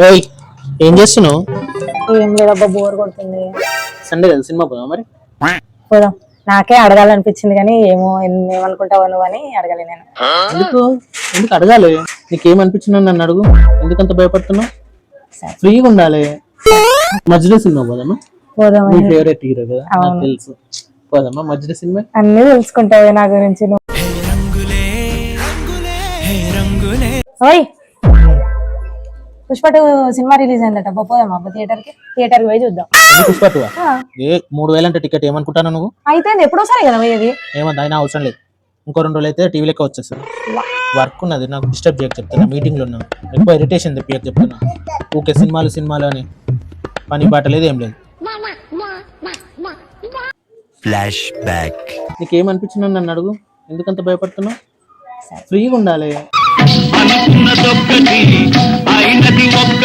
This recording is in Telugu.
ఏయ్, ఏం చేస్తున్నావు? ఏం లేదబ్బా, బోర్ కొడుతుంది. సండే కదా, సినిమా పోదాం మరి. పోదాం. నాకే అడగాలనిపించింది కానీ ఏమనుకుంటావు నువ్వు అని అడగలే నేను. ఎందుకు ఎందుకు అడగాలి? నీకేమనిపించిందో నన్ను అడుగు. ఎందుకంత భయపడుతున్నావు? ఫ్రీగా ఉండాలి. మధ్యలో సినిమా పోదామా? పోదాం. నీ ఫేవరెట్ హీరో కదా, నాకు తెలుసు. పోదామా మధ్యలో సినిమా? అన్ని తెలుసుకుంటావే నా గురించి నువ్వు. ఓయ్, పుష్ప 2 సినిమా రిలీజ్ అయిందట, పోదామా అబ్బా థియేటర్ కి పోయి చూద్దాం. పుష్ప 2 3,000 అంటే టికెట్ ఏమనుకుంటాను నువ్వు? అయితే ఎప్పుడోసారి కదా పోయేది. ఏమంది అయినా అవసరం లేదు. ఇంకో 2 రోజులు అయితే టీవీ లెక్క వచ్చేస్తుంది. వర్క్ ఉన్నది, నాకు డిస్టర్బ్ చేయక చెప్తున్నా. మీటింగ్లో ఉన్నాను, ఎక్కువ ఇరిటేషన్ తెప్పియక చెప్తున్నా. ఊకే సినిమాలు అని పని పాట లేదు, ఏం లేదు. Flash back. నీకేమనిపించిందో నన్ను అడుగు. ఎందుకంత ఫ్రీగా ఉండాలి. అనుకున్నదొక్కటి అయినది ఒక్క